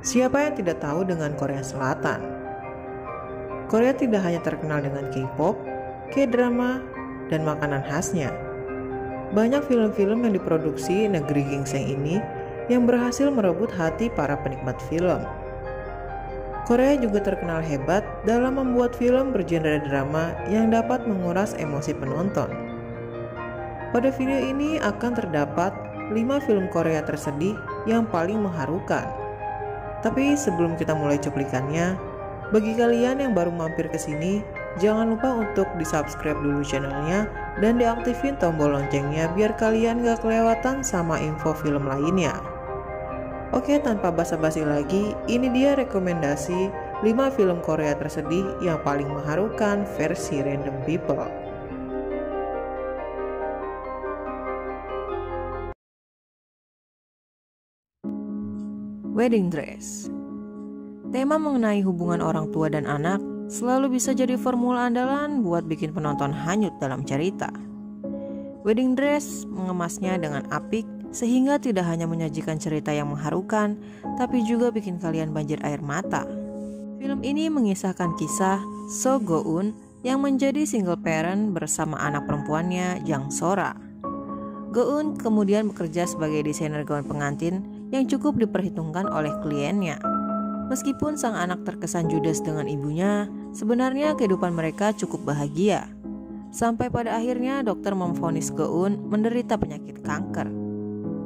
Siapa yang tidak tahu dengan Korea Selatan? Korea tidak hanya terkenal dengan K-pop, K-drama, dan makanan khasnya. Banyak film-film yang diproduksi negeri gingseng ini yang berhasil merebut hati para penikmat film. Korea juga terkenal hebat dalam membuat film bergenre drama yang dapat menguras emosi penonton. Pada video ini akan terdapat 5 film Korea tersedih yang paling mengharukan. Tapi sebelum kita mulai cuplikannya, bagi kalian yang baru mampir ke sini, jangan lupa untuk di-subscribe dulu channelnya dan diaktifin tombol loncengnya biar kalian gak kelewatan sama info film lainnya. Oke, tanpa basa-basi lagi, ini dia rekomendasi 5 film Korea tersedih yang paling mengharukan versi Random People. Wedding Dress. Tema mengenai hubungan orang tua dan anak selalu bisa jadi formula andalan buat bikin penonton hanyut dalam cerita. Wedding Dress mengemasnya dengan apik sehingga tidak hanya menyajikan cerita yang mengharukan, tapi juga bikin kalian banjir air mata. Film ini mengisahkan kisah So Go-eun yang menjadi single parent bersama anak perempuannya Jang Sora. Go-eun kemudian bekerja sebagai desainer gaun pengantin yang cukup diperhitungkan oleh kliennya. Meskipun sang anak terkesan judes dengan ibunya, sebenarnya kehidupan mereka cukup bahagia. Sampai pada akhirnya dokter memvonis Go-eun menderita penyakit kanker.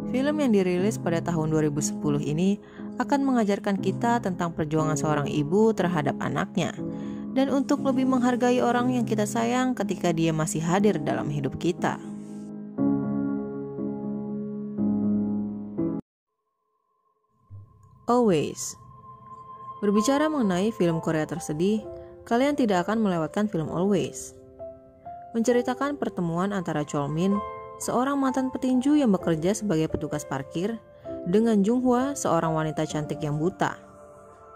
Film yang dirilis pada tahun 2010 ini akan mengajarkan kita tentang perjuangan seorang ibu terhadap anaknya dan untuk lebih menghargai orang yang kita sayang ketika dia masih hadir dalam hidup kita. Always. Berbicara mengenai film Korea tersedih, kalian tidak akan melewatkan film Always. Menceritakan pertemuan antara Chol-min, seorang mantan petinju yang bekerja sebagai petugas parkir, dengan Jung-hwa, seorang wanita cantik yang buta.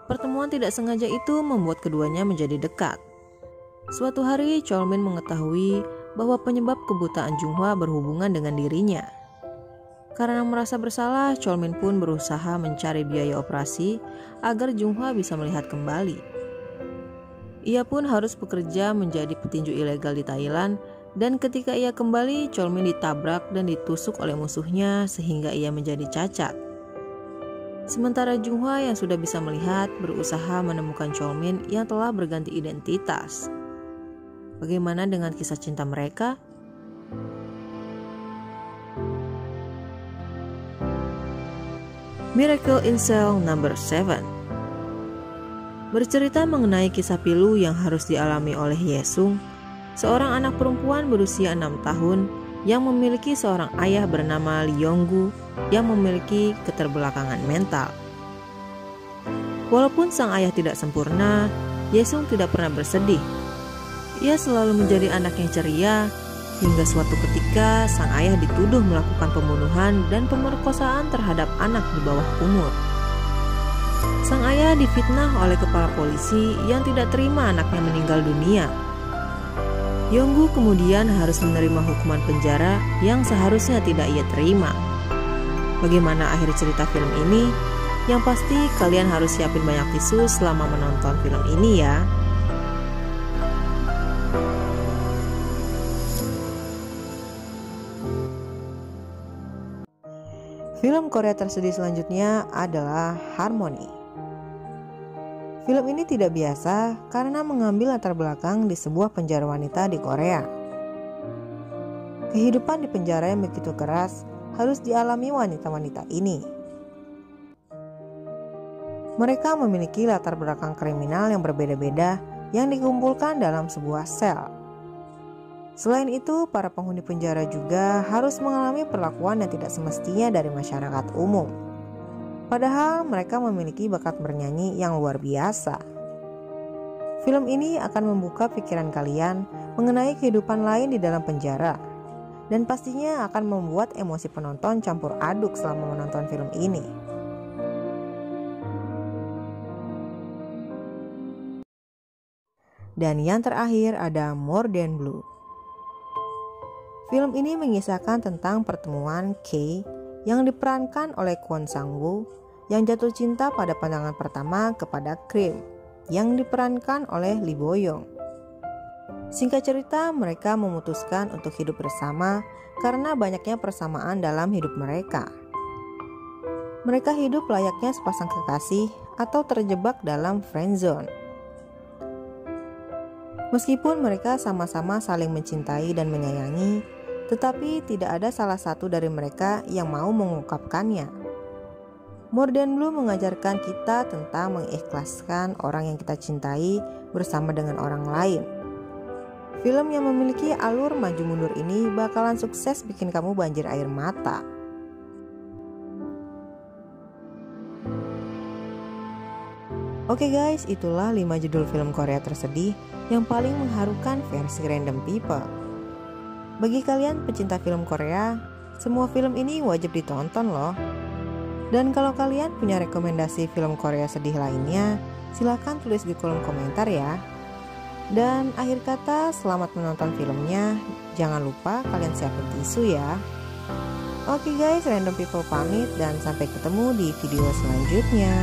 Pertemuan tidak sengaja itu membuat keduanya menjadi dekat. Suatu hari, Chol-min mengetahui bahwa penyebab kebutaan Jung-hwa berhubungan dengan dirinya. Karena merasa bersalah, Chol-min pun berusaha mencari biaya operasi agar Jung-hwa bisa melihat kembali. Ia pun harus bekerja menjadi petinju ilegal di Thailand, dan ketika ia kembali, Chol-min ditabrak dan ditusuk oleh musuhnya sehingga ia menjadi cacat. Sementara Jung-hwa yang sudah bisa melihat berusaha menemukan Chol-min yang telah berganti identitas. Bagaimana dengan kisah cinta mereka? Miracle in Cell Number 7. Bercerita mengenai kisah pilu yang harus dialami oleh Yesung, seorang anak perempuan berusia 6 tahun yang memiliki seorang ayah bernama Lee Yong-gu yang memiliki keterbelakangan mental. Walaupun sang ayah tidak sempurna, Yesung tidak pernah bersedih. Ia selalu menjadi anak yang ceria, hingga suatu ketika sang ayah dituduh melakukan pembunuhan dan pemerkosaan terhadap anak di bawah umur. Sang ayah difitnah oleh kepala polisi yang tidak terima anaknya meninggal dunia. Yong-gu kemudian harus menerima hukuman penjara yang seharusnya tidak ia terima. Bagaimana akhir cerita film ini? Yang pasti kalian harus siapin banyak tisu selama menonton film ini ya. Film Korea tersedih selanjutnya adalah Harmony. Film ini tidak biasa karena mengambil latar belakang di sebuah penjara wanita di Korea. Kehidupan di penjara yang begitu keras harus dialami wanita-wanita ini. Mereka memiliki latar belakang kriminal yang berbeda-beda yang dikumpulkan dalam sebuah sel. Selain itu, para penghuni penjara juga harus mengalami perlakuan yang tidak semestinya dari masyarakat umum. Padahal mereka memiliki bakat bernyanyi yang luar biasa. Film ini akan membuka pikiran kalian mengenai kehidupan lain di dalam penjara, dan pastinya akan membuat emosi penonton campur aduk selama menonton film ini. Dan yang terakhir ada More Than Blue. Film ini mengisahkan tentang pertemuan Kay yang diperankan oleh Kwon Sang-woo yang jatuh cinta pada pandangan pertama kepada Cream yang diperankan oleh Lee Bo Young. Singkat cerita, mereka memutuskan untuk hidup bersama karena banyaknya persamaan dalam hidup mereka. Mereka hidup layaknya sepasang kekasih atau terjebak dalam friendzone. Meskipun mereka sama-sama saling mencintai dan menyayangi, tetapi tidak ada salah satu dari mereka yang mau mengungkapkannya. More Than Blue mengajarkan kita tentang mengikhlaskan orang yang kita cintai bersama dengan orang lain. Film yang memiliki alur maju mundur ini bakalan sukses bikin kamu banjir air mata. Oke guys, itulah 5 judul film Korea tersedih yang paling mengharukan versi Random People. Bagi kalian pecinta film Korea, semua film ini wajib ditonton loh. Dan kalau kalian punya rekomendasi film Korea sedih lainnya, silahkan tulis di kolom komentar ya. Dan akhir kata, selamat menonton filmnya. Jangan lupa kalian siapin tisu ya. Oke guys, Random People pamit dan sampai ketemu di video selanjutnya.